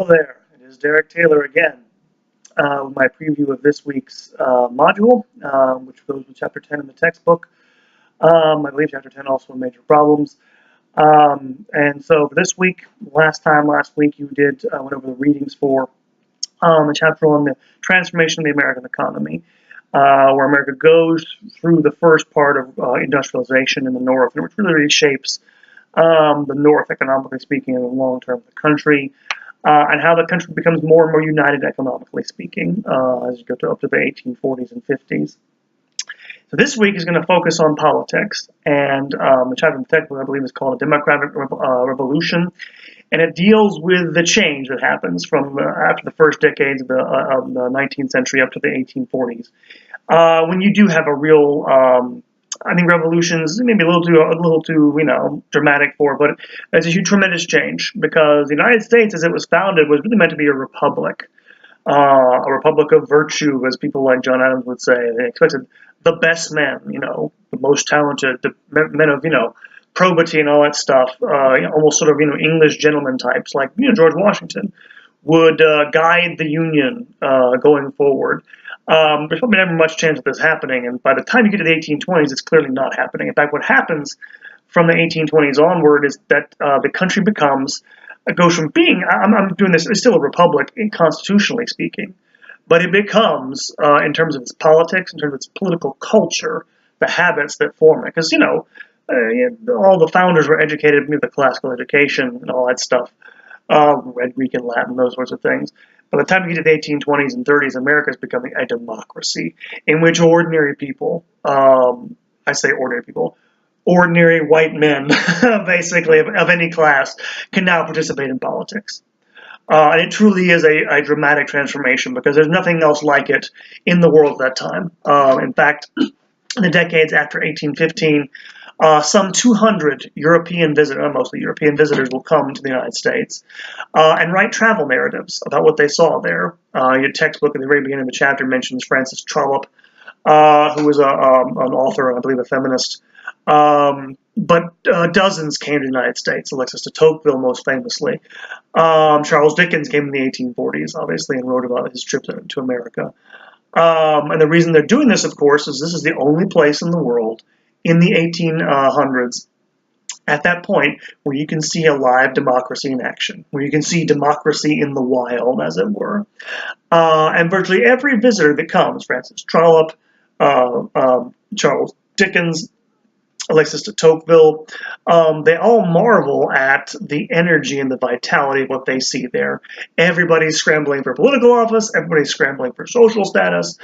Hello there, it is Derek Taylor again with my preview of this week's module, which goes with Chapter 10 in the textbook. I believe Chapter 10 also Major Problems. And so for this week, last week you went over the readings for the chapter on the transformation of the American economy, where America goes through the first part of industrialization in the North, which really reshapes the North, economically speaking, in the long term of the country. And how the country becomes more and more united economically speaking as you go up to the 1840s and 50s. So this week is going to focus on politics, and the chapter in the textbook, I believe, is called A Democratic Revolution, and it deals with the change that happens from after the first decades of the 19th century up to the 1840s, when you do have a real I think revolutions maybe a little too dramatic for, but it's a huge tremendous change because the United States, as it was founded, was really meant to be a republic of virtue, as people like John Adams would say. They expected the best men, the most talented, the men of probity and all that stuff, almost sort of English gentleman types like George Washington would guide the Union going forward. There's probably never much chance of this happening, and by the time you get to the 1820s, it's clearly not happening. In fact, what happens from the 1820s onward is that the country goes from being, I'm doing this, it's still a republic, constitutionally speaking, but it becomes, in terms of its politics, in terms of its political culture, the habits that form it. Because, all the founders were educated, the classical education and all that stuff, read Greek and Latin, those sorts of things. By the time you get to the 1820s and 30s, America is becoming a democracy in which ordinary people, I say ordinary people, ordinary white men, basically, of any class, can now participate in politics. And it truly is a dramatic transformation because there's nothing else like it in the world at that time. In fact, in the decades after 1815, some 200 European visitors, mostly European visitors, will come to the United States and write travel narratives about what they saw there. Your textbook at the very beginning of the chapter mentions Francis Trollope, who was an author, I believe a feminist. But dozens came to the United States, Alexis de Tocqueville most famously. Charles Dickens came in the 1840s, obviously, and wrote about his trip to America. And the reason they're doing this, of course, is this is the only place in the world in the 1800s, at that point, where you can see a live democracy in action, where you can see democracy in the wild, as it were. And virtually every visitor that comes, Francis Trollope, Charles Dickens, Alexis de Tocqueville, they all marvel at the energy and the vitality of what they see there. Everybody's scrambling for political office, everybody's scrambling for social status,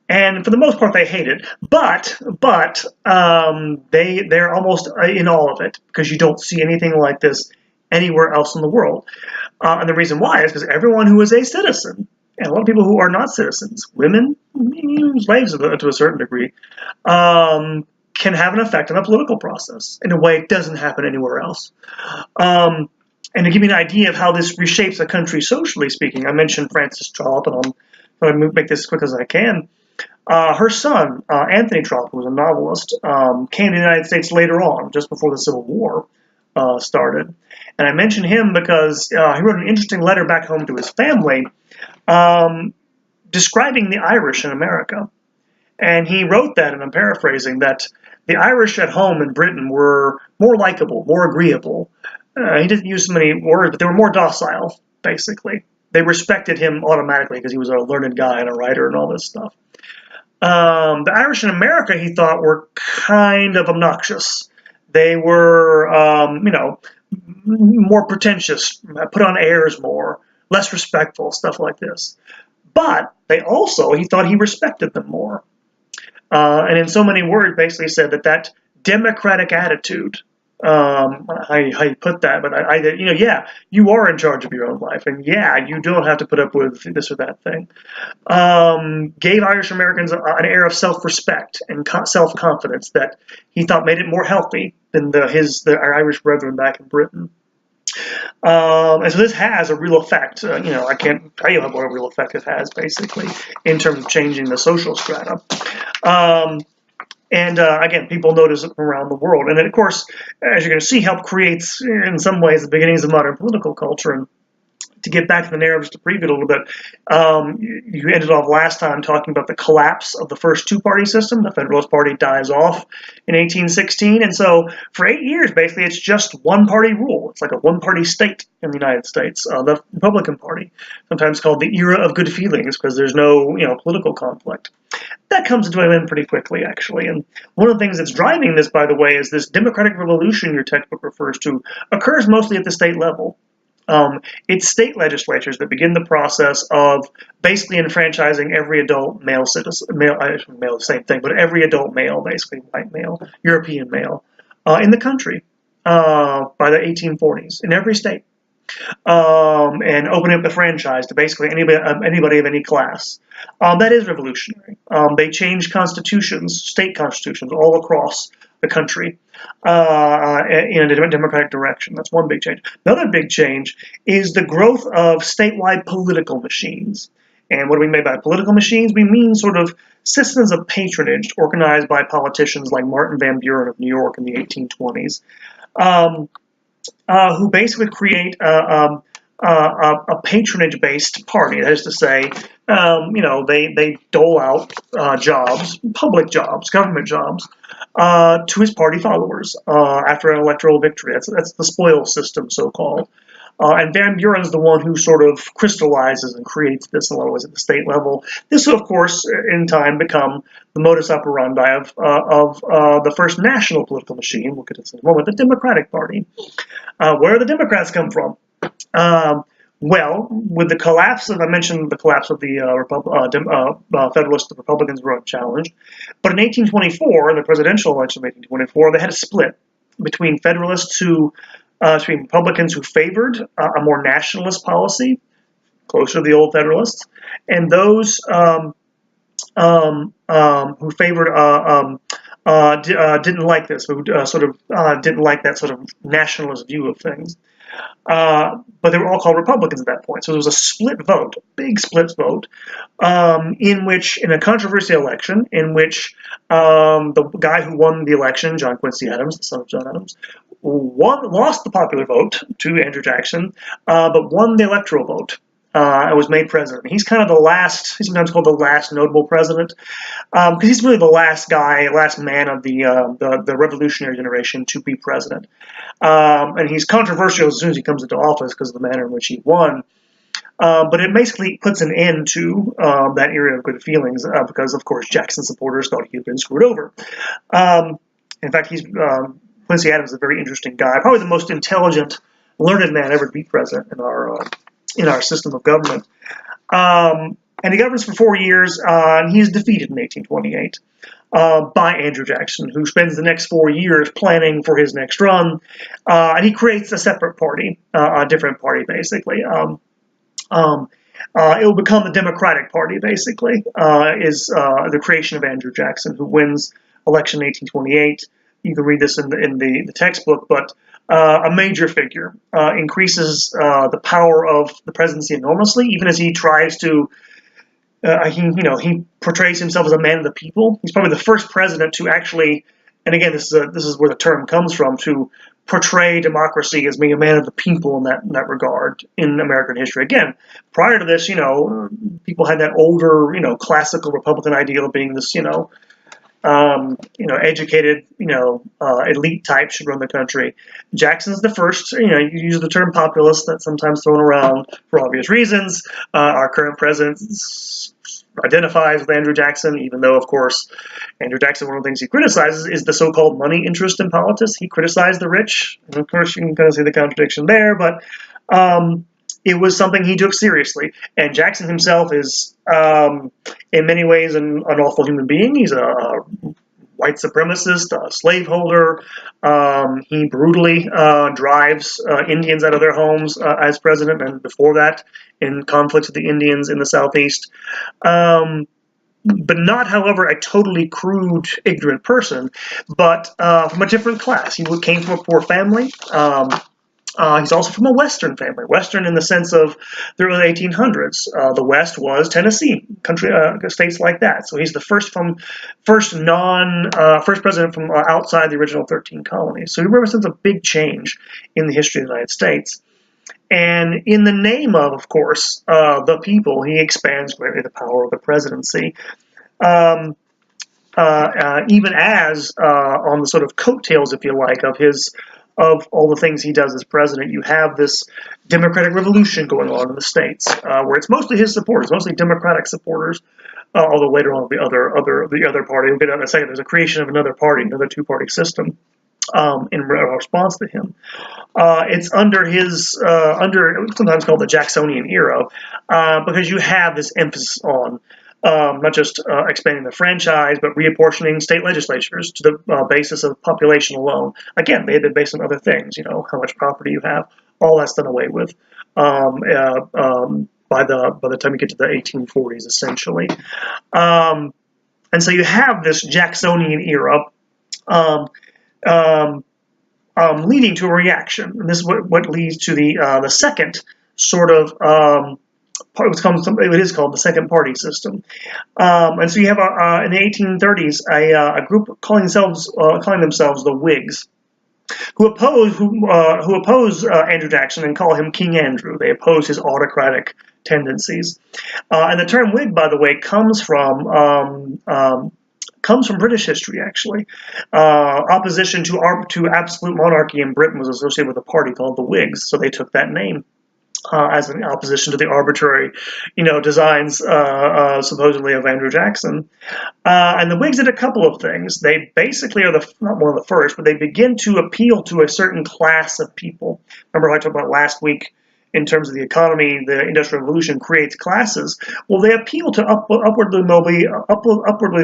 and for the most part, they hate it. But they're almost in awe of it because you don't see anything like this anywhere else in the world. And the reason why is because everyone who is a citizen, and a lot of people who are not citizens, women, slaves to a certain degree, can have an effect on the political process in a way it doesn't happen anywhere else. And to give you an idea of how this reshapes a country socially speaking, I mentioned Francis Trollope, and I'm going to make this as quick as I can. Her son, Anthony Trollope, who was a novelist, came to the United States later on, just before the Civil War started. And I mention him because he wrote an interesting letter back home to his family describing the Irish in America. And he wrote that, and I'm paraphrasing, that the Irish at home in Britain were more likable, more agreeable. He didn't use so many words, but they were more docile, basically. They respected him automatically because he was a learned guy and a writer and all this stuff. The Irish in America, he thought, were kind of obnoxious. They were, more pretentious, put on airs more, less respectful, stuff like this. But he thought he respected them more. And in so many words, basically said that democratic attitude, how you put that, but yeah, you are in charge of your own life, and yeah, you don't have to put up with this or that thing. Gave Irish Americans an air of self-respect and self-confidence that he thought made it more healthy than our Irish brethren back in Britain. And so this has a real effect. I can't tell you what a real effect it has, basically, in terms of changing the social strata. And again, people notice it from around the world. And then, of course, as you're going to see, help creates, in some ways, the beginnings of modern political culture. And to get back to the narrative, just to preview it a little bit, you ended off last time talking about the collapse of the first two-party system. The Federalist Party dies off in 1816, and so for 8 years, basically, it's just one-party rule. It's like a one-party state in the United States, the Republican Party, sometimes called the era of good feelings because there's no, political conflict. That comes to an end pretty quickly, actually. And one of the things that's driving this, by the way, is this democratic revolution your textbook refers to occurs mostly at the state level. It's state legislatures that begin the process of basically enfranchising every adult male citizen, male, same thing, but every adult male, basically white male, European male, in the country by the 1840s in every state, and opening up the franchise to basically anybody of any class. That is revolutionary. They changed constitutions, state constitutions, all across the country in a democratic direction. That's one big change. Another big change is the growth of statewide political machines. And what do we mean by political machines? We mean sort of systems of patronage organized by politicians like Martin Van Buren of New York in the 1820s, who basically create a patronage-based party. That is to say, they dole out jobs, public jobs, government jobs, to his party followers after an electoral victory. That's the spoils system, so-called. And Van Buren's the one who sort of crystallizes and creates this in a lot of ways at the state level. This will, of course, in time become the modus operandi of the first national political machine. We'll get to this in a moment, the Democratic Party. Where do the Democrats come from? Well, with the collapse of, I mentioned the collapse of the Federalists, the Republicans were unchallenged. But in 1824, in the presidential election of 1824, they had a split between Federalists between Republicans who favored a more nationalist policy, closer to the old Federalists, and those who favored didn't like this, who didn't like that sort of nationalist view of things. But they were all called Republicans at that point. So there was a split vote, big split vote, in a controversial election, in which the guy who won the election, John Quincy Adams, the son of John Adams, lost the popular vote to Andrew Jackson, but won the electoral vote. And was made president. He's kind of the last, he's sometimes called the last notable president, because he's really the last man of the revolutionary generation to be president. And he's controversial as soon as he comes into office because of the manner in which he won. But it basically puts an end to that era of good feelings, because, of course, Jackson supporters thought he had been screwed over. In fact, Quincy Adams is a very interesting guy, probably the most intelligent, learned man ever to be president in our system of government. And he governs for 4 years, and he's defeated in 1828 by Andrew Jackson, who spends the next 4 years planning for his next run, and he creates a separate party, a different party, basically. It will become the Democratic Party, basically, is the creation of Andrew Jackson, who wins election in 1828. You can read this in the textbook, but a major figure, increases the power of the presidency enormously, even as he tries to, he portrays himself as a man of the people. He's probably the first president to actually, and again, this is where the term comes from, to portray democracy as being a man of the people in that regard in American history. Again, prior to this, people had that older, classical Republican ideal of being this, educated, elite type should run the country. Jackson's the first, you use the term populist that's sometimes thrown around for obvious reasons. Our current president identifies with Andrew Jackson, even though, of course, Andrew Jackson, one of the things he criticizes is the so-called money interest in politics. He criticized the rich, and of course, you can kind of see the contradiction there, but it was something he took seriously. And Jackson himself is, in many ways, an awful human being. He's a white supremacist, a slaveholder. He brutally drives Indians out of their homes as president, and before that, in conflicts with the Indians in the Southeast. But not, however, a totally crude, ignorant person, but from a different class. He came from a poor family. He's also from a Western family. Western in the sense of the early 1800s. The West was Tennessee, states like that. So he's the first president from outside the original 13 colonies. So he represents a big change in the history of the United States. And in the name of course, the people, he expands greatly the power of the presidency. Um, Even as on the sort of coattails, if you like, of all the things he does as president, you have this democratic revolution going on in the states, where it's mostly his supporters, mostly Democratic supporters. Although later on the other party, we'll get in a second. There's a creation of another party, another two-party system. In response to him, it's under his under sometimes called the Jacksonian era, because you have this emphasis on not just expanding the franchise, but reapportioning state legislatures to the basis of population alone. Again, they had been based on other things, how much property you have, all that's done away with by the time you get to the 1840s, essentially. And so you have this Jacksonian era um, um, leading to a reaction, and this is what leads to the second sort of it is called the second party system. And so you have in the 1830s a group calling themselves the Whigs, who oppose Andrew Jackson and call him King Andrew. They oppose his autocratic tendencies. And the term Whig, by the way, comes from British history, actually. Opposition to absolute monarchy in Britain was associated with a party called the Whigs, so they took that name. As an opposition to the arbitrary, designs supposedly of Andrew Jackson. And the Whigs did a couple of things. They basically are not one of the first, but they begin to appeal to a certain class of people. Remember how I talked about last week in terms of the economy, the Industrial Revolution creates classes. Well, they appeal to upwardly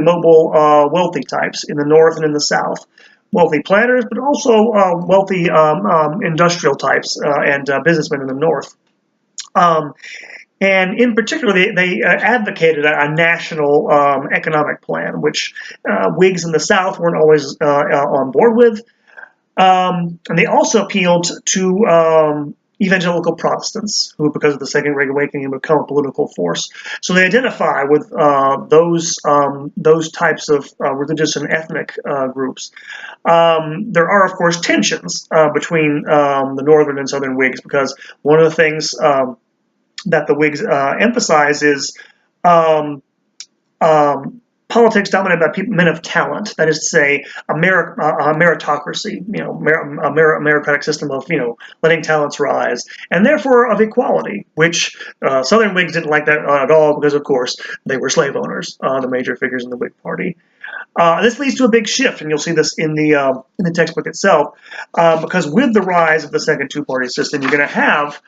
mobile wealthy types in the North and in the South. Wealthy planters, but also wealthy industrial types and businessmen in the North. And in particular, they advocated a national economic plan, which Whigs in the South weren't always on board with. And they also appealed to evangelical Protestants, who, because of the Second Great Awakening, have become a political force. So they identify with those types of religious and ethnic groups. There are, of course, tensions between the Northern and Southern Whigs, because one of the things that the Whigs emphasize is politics dominated by men of talent. That is to say, a meritocracy, a meritocratic system of, letting talents rise, and therefore of equality, which Southern Whigs didn't like that at all, because, of course, they were slave owners, the major figures in the Whig Party. This leads to a big shift, and you'll see this in the textbook itself, because with the rise of the second two-party system, you're going to have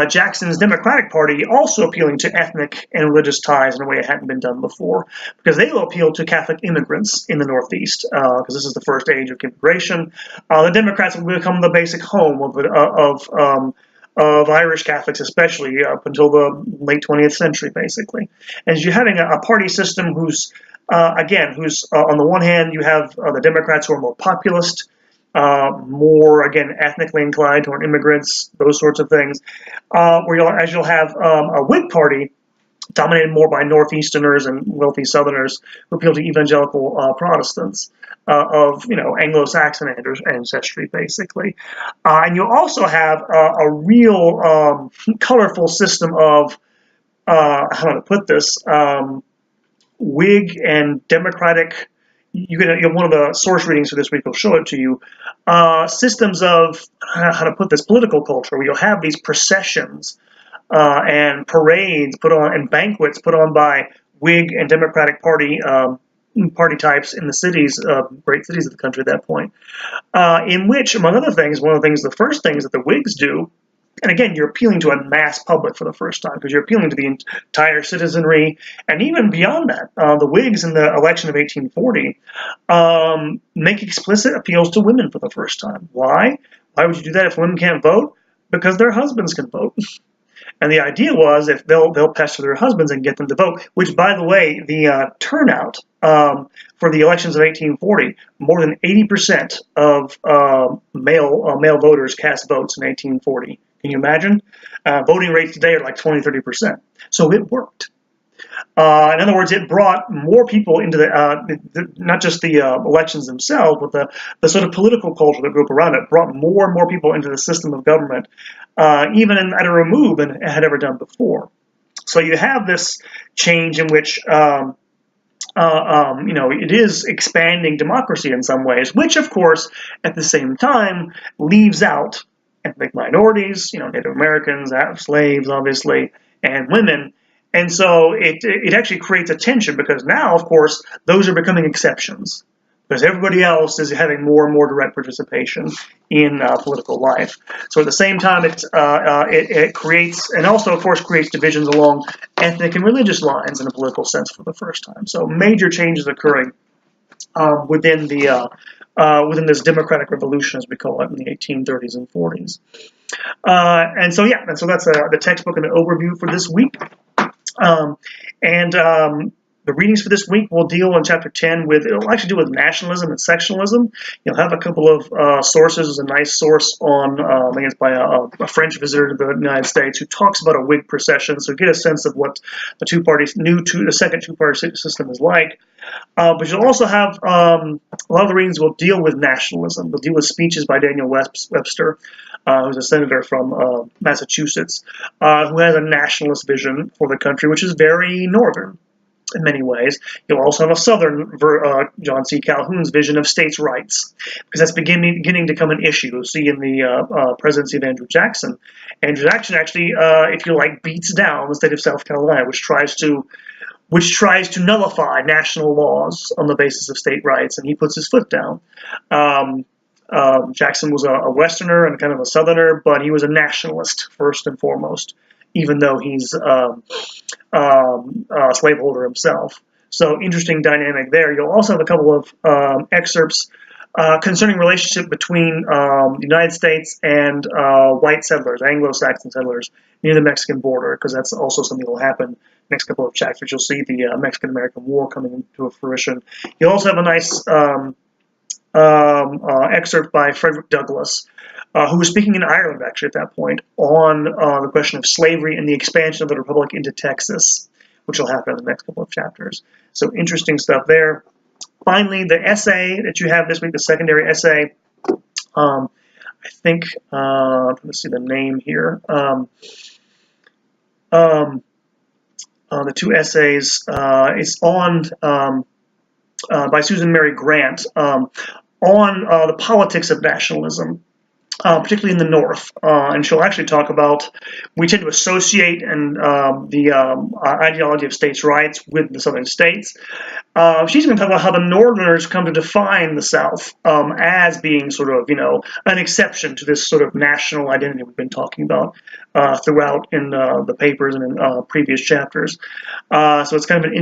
Jackson's Democratic Party also appealing to ethnic and religious ties in a way it hadn't been done before, because they will appeal to Catholic immigrants in the Northeast, because this is the first age of immigration. The Democrats will become the basic home of Irish Catholics, especially up until the late 20th century, basically. And you're having a party system who's on the one hand, you have the Democrats who are more populist, more, again, ethnically inclined toward immigrants, those sorts of things, where you'll have a Whig Party dominated more by Northeasterners and wealthy Southerners who appeal to evangelical Protestants of, Anglo-Saxon ancestry, basically. And you'll also have a real colorful system of, how to put this, Whig and Democratic. You have one of the source readings for this week will show it to you. Systems of, how to put this, political culture, where you'll have these processions and parades put on, and banquets put on by Whig and Democratic party types in the cities, great cities of the country at that point, in which, among other things, the first things that the Whigs do. And again, you're appealing to a mass public for the first time, because you're appealing to the entire citizenry. And even beyond that, the Whigs in the election of 1840 make explicit appeals to women for the first time. Why? Why would you do that if women can't vote? Because their husbands can vote. And the idea was if they'll pester their husbands and get them to vote, which, by the way, the turnout for the elections of 1840, more than 80% of male voters cast votes in 1840. Can you imagine? Voting rates today are like 20, 30%. So it worked. In other words, it brought more people into not just the elections themselves, but the sort of political culture that grew up around it brought more and more people into the system of government, even at a remove than it had ever done before. So you have this change in which it is expanding democracy in some ways, which, of course, at the same time, leaves out ethnic minorities, Native Americans, slaves, obviously, and women. And so it actually creates a tension because now, of course, those are becoming exceptions because everybody else is having more and more direct participation in political life. So at the same time, it creates, and also, of course, creates divisions along ethnic and religious lines in a political sense for the first time. So major changes occurring within this democratic revolution, as we call it, in the 1830s and 40s. And so that's the textbook and the overview for this week. The readings for this week will deal in chapter 10 it'll actually deal with nationalism and sectionalism. You'll have a couple of sources. There's a nice source on, I think it's by a French visitor to the United States who talks about a Whig procession, so get a sense of what the second two-party system is like. But you'll also have, a lot of the readings will deal with nationalism. They'll deal with speeches by Daniel Webster, who's a senator from Massachusetts, who has a nationalist vision for the country, which is very northern in many ways. You'll also have a southern John C. Calhoun's vision of states' rights, because that's beginning to become an issue. You'll see in the presidency of Andrew Jackson. Andrew Jackson actually, if you like, beats down the state of South Carolina, which tries to nullify national laws on the basis of state rights, and he puts his foot down. Jackson was a Westerner and kind of a Southerner, but he was a nationalist first and foremost, even though he's a slaveholder himself. So interesting dynamic there. You'll also have a couple of excerpts concerning relationship between the United States and white settlers, Anglo-Saxon settlers near the Mexican border, because that's also something that will happen next couple of chapters. You'll see the Mexican-American War coming into fruition. You'll also have a nice excerpt by Frederick Douglass, who was speaking in Ireland, actually, at that point, on the question of slavery and the expansion of the Republic into Texas, which will happen in the next couple of chapters. So interesting stuff there. Finally, the essay that you have this week, the secondary essay, I think, let's see the name here. The two essays is on, by Susan Mary Grant, on the politics of nationalism, particularly in the North. And she'll actually talk about, we tend to associate the ideology of states' rights with the Southern states. She's going to talk about how the Northerners come to define the South as being sort of, an exception to this sort of national identity we've been talking about throughout in the papers and in previous chapters. So it's kind of an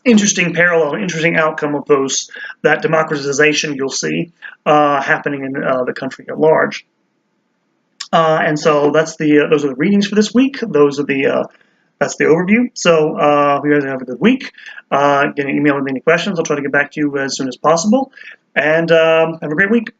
interesting parallel, interesting outcome of that democratization you'll see happening in the country at large. And so those are the readings for this week. That's the overview. So hope you guys have a good week. Get an email with any questions. I'll try to get back to you as soon as possible. And have a great week.